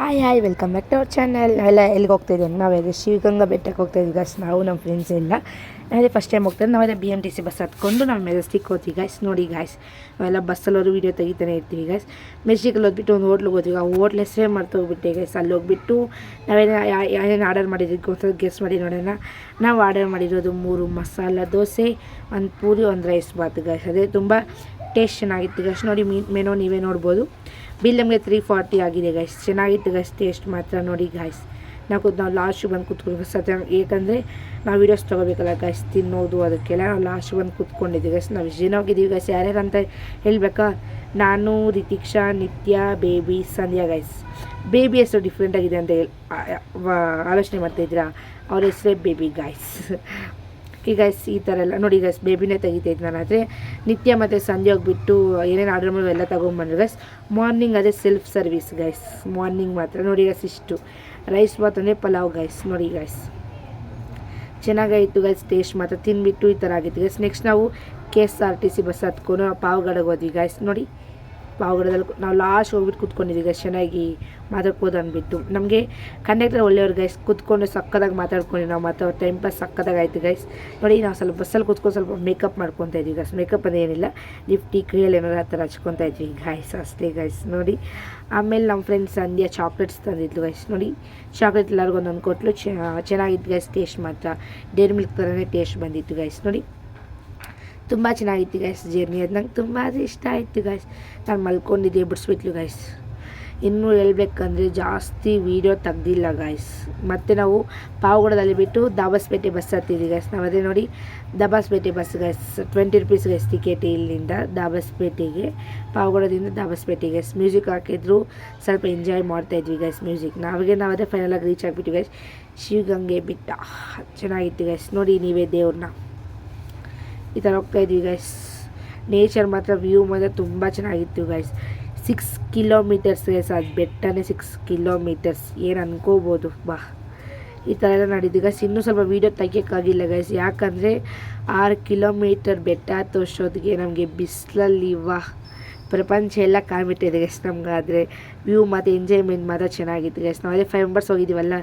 Hi welcome back to our channel. ನಾವೆಲ್ಲ ಎಲ್ಲಿಗೆ ಹೋಗ್ತಾಯಿದ್ದೀವಿ? ನಾವೆಲ್ಲ ಶಿವಗಂಗಾ ಬೆಟ್ಟಕ್ಕೆ ಹೋಗ್ತಾಯಿದ್ವಿ ಗೈಸ್. ನಾವು ನಮ್ಮ ಫ್ರೆಂಡ್ಸ್ ಎಲ್ಲ ನಾವೇ ಫಸ್ಟ್ ಟೈಮ್ ಹೋಗ್ತಾಯಿದ್ದು. ನಾವೆಲ್ಲ BMTC ಬಸ್ ಹತ್ಕೊಂಡು ನಾವು ಮೆಜೆಸ್ಟಿಕ್ ಹೋಗ್ತೀವಿ ಗೈಸ್. ನೋಡಿ ಗೈಸ್, ನಾವೆಲ್ಲ ಬಸ್ಸಲ್ಲೋರು ವೀಡಿಯೋ ತೆಗಿತಾನೆ ಇರ್ತೀವಿ ಗೈಸ್. ಮೆಜೆಸ್ಟಿಕಲ್ಲಿ ಹೋಗ್ಬಿಟ್ಟು ಒಂದು ಹೋಟ್ಲಿಗೆ ಹೋಗ್ತೀವಿ. ಆ ಹೋಟ್ಲ್ ಹೆಸರೇ ಮರ್ತು ಹೋಗ್ಬಿಟ್ಟೆ ಗೈಸ್. ಅಲ್ಲಿ ಹೋಗ್ಬಿಟ್ಟು ನಾವೇನು ಆರ್ಡರ್ ಮಾಡಿದ್ವಿ ಒಂದು ಗೆಸ್ ಮಾಡಿ ನೋಡೋಣ. ನಾವು ಆರ್ಡರ್ ಮಾಡಿರೋದು 3 ಮಸಾಲ ದೋಸೆ, 1 ಪೂರಿ, 1 ರೈಸ್ ಬಾತ್ ಗೈಸ್. ಅದೇ ತುಂಬ ಟೇಸ್ಟ್ ಚೆನ್ನಾಗಿತ್ತು ಗೈಸ್. ನೋಡಿ ಮೆನು ನೀವೇ ನೋಡ್ಬೋದು. ಬಿಲ್ ನಮಗೆ 340 ಆಗಿದೆ ಗೈಸ್. ಚೆನ್ನಾಗಿತ್ತು ಗೈಸ್, ಟೇಸ್ಟ್ ಮಾತ್ರ. ನೋಡಿ ಗೈಸ್, ನಾವು ಲಾಸ್ಟ್ ಬಂದು ಕೂತ್ಕೊಂಡು ಸತ್ಯ, ಏಕೆಂದರೆ ನಾವು ವೀಡಿಯೋಸ್ ತೊಗೋಬೇಕಲ್ಲ ಗೈಸ್, ತಿನ್ನೋದು ಅದಕ್ಕೆಲ್ಲ ನಾವು ಲಾಸ್ಟ್ ಬಂದು ಕೂತ್ಕೊಂಡಿದ್ದೀವಿ ಗೈಸ್. ನಾವು ಜನ ಹೋಗಿದ್ದೀವಿ ಗೈಸ್. ಯಾರ್ಯಾರು ಅಂತ ಹೇಳಬೇಕಾ? ನಾನು, ರಿತಿಕ್ಷಾ, ನಿತ್ಯ, ಬೇಬಿ, ಸಂಧ್ಯಾ ಗೈಸ್. ಬೇಬಿ ಹೆಸರು ಡಿಫ್ರೆಂಟಾಗಿದೆ ಅಂತ ಆಲೋಚನೆ ಮಾಡ್ತಾಯಿದ್ದೀರಾ? ಅವ್ರ ಹೆಸರೇ ಬೇಬಿ ಗೈಸ್. ಈ ಗೈಸ್ ಈ ಥರ ಎಲ್ಲ ನೋಡಿ ಗೈಸ್, ಬೇಬಿನೇ ತೆಗಿತಾಯಿದ್ದು ನಾನು. ಆದರೆ ನಿತ್ಯ ಮತ್ತು ಸಂಜೆ ಹೋಗ್ಬಿಟ್ಟು ಏನೇನು ಆರ್ಡರ್ ಮಾಡಿ ಎಲ್ಲ ತೊಗೊಂಬಂದ್ರು ಗೈಸ್. ಮಾರ್ನಿಂಗ್ ಅದೇ ಸೆಲ್ಫ್ ಸರ್ವಿಸ್ ಗೈಸ್, ಮಾರ್ನಿಂಗ್ ಮಾತ್ರ. ನೋಡಿ ಗೈಸ್, ಇಷ್ಟು ರೈಸ್ ಬಾತ್ ಅಂದರೆ ಪಲಾವ್ ಗೈಸ್. ನೋಡಿ ಗೈಸ್, ಚೆನ್ನಾಗಾಯಿತು ಗೈಸ್. ಟೇಸ್ಟ್ ಮಾತ್ರ ತಿನ್ಬಿಟ್ಟು ಈ ಥರ ಆಗಿತ್ತು ಗೈಸ್. ನೆಕ್ಸ್ಟ್ ನಾವು KSRTC ಬಸ್ ಹತ್ಕೊಂಡು ಪಾವಗಡಗೆ ಹೋದ್ವಿ ಗೈಸ್. ನೋಡಿ, ಪಾವಗಡದಲ್ಲಿ ನಾವು ಲಾಸ್ಟ್ ಹೋಗ್ಬಿಟ್ಟು ಕೂತ್ಕೊಂಡಿದ್ದೀವಿ ಗೈಸ್. ಚೆನ್ನಾಗಿ ಮಾತಾಡ್ಬೋದು ಅಂದ್ಬಿಟ್ಟು. ನಮಗೆ ಕಂಡಕ್ಟರ್ ಒಳ್ಳೆಯವ್ರು ಗೈಸ್. ಕೂತ್ಕೊಂಡು ಸಕ್ಕದಾಗಿ ಮಾತಾಡ್ಕೊಂಡು ನಾವು ಮಾತಾಡೋ ಟೈಮ್ ಪಾಸ್ ಸಕ್ಕದಾಗಿ ಆಯಿತು ಗೈಸ್. ನೋಡಿ, ನಾವು ಸ್ವಲ್ಪ ಬಸ್ಸಲ್ಲಿ ಕೂತ್ಕೊಂಡು ಸ್ವಲ್ಪ ಮೇಕಪ್ ಮಾಡ್ಕೊತಾ ಇದ್ವಿ ಗೈಸ್. ಮೇಕಪ್ ಅದೇನಿಲ್ಲ, ಲಿಫ್ಟಿ ಕೈಯಲ್ಲಿ ಏನಾದ್ರು ಆ ಥರ ಹಚ್ಕೊತಾ ಇದ್ವಿ ಗೈಸ್, ಅಷ್ಟೇ ಗೈಸ್. ನೋಡಿ, ಆಮೇಲೆ ನಮ್ಮ ಫ್ರೆಂಡ್ಸ್ ಸಂಧ್ಯಾ ಚಾಕ್ಲೇಟ್ಸ್ ತಂದಿದ್ಲು ಗೈಸ್. ನೋಡಿ, ಚಾಕ್ಲೇಟ್ ಎಲ್ಲರಿಗೂ ಒಂದೊಂದು ಕೊಟ್ಟಲು. ಚೆನ್ನಾಗಿತ್ತು ಗೈಸ್. ಟೇಸ್ಟ್ ಮಾತ್ರ ಡೇರಿ ಮಿಲ್ಕ್ ಥರನೇ ಟೇಸ್ಟ್ ಬಂದಿತ್ತು ಗೈಸ್. ನೋಡಿ, ತುಂಬ ಚೆನ್ನಾಗಿತ್ತು ಗೈಸ್ ಜರ್ನಿ. ಅದು ನಂಗೆ ತುಂಬ ಇಷ್ಟ ಆಯಿತು ಗೈಸ್. ನಾನು ಮಲ್ಕೊಂಡಿದ್ದೆ, ಬಿಡಿಸ್ಬಿಟ್ಲು ಗೈಸ್. ಇನ್ನೂ ಹೇಳ್ಬೇಕಂದ್ರೆ ಜಾಸ್ತಿ ವೀಡಿಯೋ ತೆಗ್ದಿಲ್ಲ ಗೈಸ್. ಮತ್ತು ನಾವು ಪಾವಗಡದಲ್ಲಿ ಬಿಟ್ಟು ದಾಬಸ್ಪೇಟೆ ಬಸ್ ಹತ್ತಿದ್ವಿ ಗೈಸ್. ನಾವು ಅದೇ ನೋಡಿ, Dabaspete bus guys. 20 rupees guys ticket ಇಲ್ಲಿಂದ ದಾಬಸ್ಪೇಟೆಗೆ, ಪಾವಗಡದಿಂದ ದಾಬಸ್ಪೇಟೆಗೆ ಗೈಸ್. ಮ್ಯೂಸಿಕ್ ಹಾಕಿದ್ರು, ಸ್ವಲ್ಪ ಎಂಜಾಯ್ ಮಾಡ್ತಾಯಿದ್ವಿ ಗೈಸ್ ಮ್ಯೂಸಿಕ್. ನಾವದೇ ಫೈನಲಾಗಿ ರೀಚ್ ಆಗಿಬಿಟ್ಟು ಗೈಸ್ ಶಿವಗಂಗೆ ಬೆಟ್ಟ. ಚೆನ್ನಾಗಿತ್ತು ಗೈಸ್. ನೋಡಿ ನೀವೇ ದೇವ್ರನ್ನ ಈ ಥರ ಹೋಗ್ತಾಯಿದ್ವಿ ಗೈಸ್. ನೇಚರ್ ಮಾತ್ರ, ವ್ಯೂ ಮಾತ್ರ ತುಂಬ ಚೆನ್ನಾಗಿತ್ತು ಗೈಸ್. 6 ಕಿಲೋಮೀಟರ್ಸ್ ಗೈಸ್, ಅದು ಬೆಟ್ಟನೇ 6 ಕಿಲೋಮೀಟರ್ಸ್. ಏನು ಅನ್ಕೋಬೋದು ಬಾ. ಈ ಥರ ಎಲ್ಲ ನಡೀತು ಗೈಸ್. ಇನ್ನೂ ಸ್ವಲ್ಪ ವೀಡಿಯೋ ತೆಗಿಯೋಕ್ಕಾಗಿಲ್ಲ ಗೈಸ್, ಯಾಕಂದರೆ 6 ಕಿಲೋಮೀಟರ್ ಬೆಟ್ಟ ತೋರಿಸೋದಕ್ಕೆ ನಮಗೆ ಬಿಸಿಲಲ್ಲಿ ಪ್ರಪಂಚ ಎಲ್ಲ ಕಾಣ್ಬಿಟ್ಟಿದೆ ಗೈಸ್ ನಮ್ಗೆ. ಆದರೆ ವ್ಯೂ ಮತ್ತು ಎಂಜಾಯ್ಮೆಂಟ್ ಮಾತ್ರ ಚೆನ್ನಾಗಿತ್ತು ಗೈಸ್. ನಾವದೇ 5 ಮೆಂಬರ್ಸ್ ಹೋಗಿದ್ದೀವಲ್ಲ,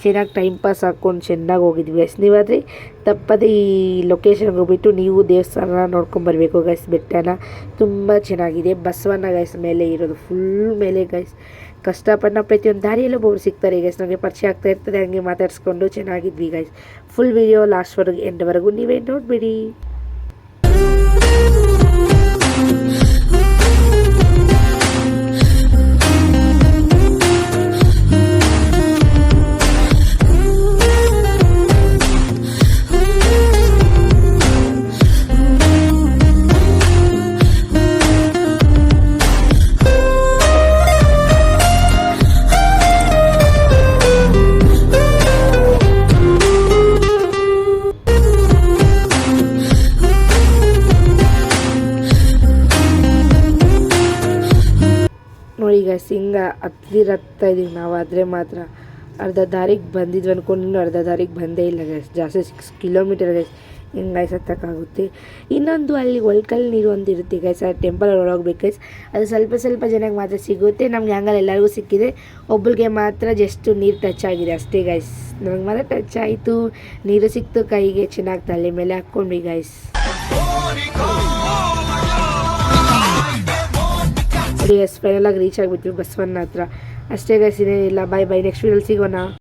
ಚೆನ್ನಾಗಿ ಟೈಮ್ ಪಾಸ್ ಹಾಕ್ಕೊಂಡು ಚೆನ್ನಾಗಿ ಹೋಗಿದ್ವಿ ಗೈಸ್. ನೀವಾದರೆ ತಪ್ಪದೇ ಈ ಲೊಕೇಶನ್ಗೆ ಹೋಗ್ಬಿಟ್ಟು ನೀವು ದೇವಸ್ಥಾನ ನೋಡ್ಕೊಂಬರ್ಬೇಕು ಗೈಸ್. ಬೆಟ್ಟನ ತುಂಬ ಚೆನ್ನಾಗಿದೆ. ಬಸವಣ್ಣ ಗೈಸ್ ಮೇಲೆ ಇರೋದು, ಫುಲ್ ಮೇಲೆ ಗೈಸ್. ಕಷ್ಟಪಟ್ಟು ನಾವು ಪ್ರತಿಯೊಂದು ದಾರಿಯಲ್ಲೂ ಒಬ್ಬರು ಸಿಗ್ತಾರೆ ಗೈಸ್. ನಮಗೆ ಪರಿಚಯ ಆಗ್ತಾ ಇರ್ತದೆ, ಹಂಗೆ ಮಾತಾಡಿಸ್ಕೊಂಡು ಚೆನ್ನಾಗಿದ್ವಿ ಗೈಸ್. ಫುಲ್ ವೀಡಿಯೋ ಲಾಸ್ಟ್ವರೆಗೂ ಎಂಡ್ವರೆಗೂ ನೀವೇ ನೋಡಿಬಿಡಿ. ನೋಡಿ ಗೈಸ್, ಹಿಂಗೆ ಹತ್ತಿರತ್ತಾ ಇದೀವಿ ನಾವು. ಆದರೆ ಮಾತ್ರ ಅರ್ಧ ದಾರಿಗೆ ಬಂದಿದ್ವಿ ಅಂದ್ಕೊಂಡು ಇನ್ನೂ ಅರ್ಧ ದಾರಿಗೆ ಬಂದೇ ಇಲ್ಲ ಗೈಸ್. ಜಾಸ್ತಿ 6 ಕಿಲೋಮೀಟರ್ ಗೈಸ್. ಹಿಂಗೆ ಗೈಸ್ ಹತ್ತಕ್ಕಾಗುತ್ತೆ. ಇನ್ನೊಂದು ಅಲ್ಲಿ ಒಳ್ಕಲ್ ನೀರು ಒಂದು ಇರುತ್ತೆ ಗೈಸ್, ಆ ಟೆಂಪಲ್ ಒಳಗೋಗ್ಬೇಕು ಗೈಸ್. ಅದು ಸ್ವಲ್ಪ ಜನಕ್ಕೆ ಮಾತ್ರ ಸಿಗುತ್ತೆ. ನಮ್ಗೆ ಹಂಗಲ್ಲ ಎಲ್ಲರಿಗೂ ಸಿಕ್ಕಿದೆ. ಒಬ್ಬರಿಗೆ ಮಾತ್ರ ಜಸ್ಟ್ ನೀರು ಟಚ್ ಆಗಿದೆ ಅಷ್ಟೇ ಗೈಸ್. ನಮಗೆ ಮಾತ್ರ ಟಚ್ ಆಯಿತು, ನೀರು ಸಿಕ್ತು ಕೈಗೆ. ಚೆನ್ನಾಗಿ ತಲೆ ಮೇಲೆ ಹಾಕ್ಕೊಂಡ್ವಿ ಗೈಸ್. ಫೈನಲಾಗಿ ರೀಚ್ ಆಗಿಬಿಟ್ವಿ ಬಸವಣ್ಣ ಹತ್ರ. ಅಷ್ಟೇ ಗೈಸ್, ಇನ್ನೇನಿಲ್ಲ. ಬಾಯ್. ನೆಕ್ಸ್ಟ್ ವೀಡಿಯೋಲಿ ಸಿಗೋಣ.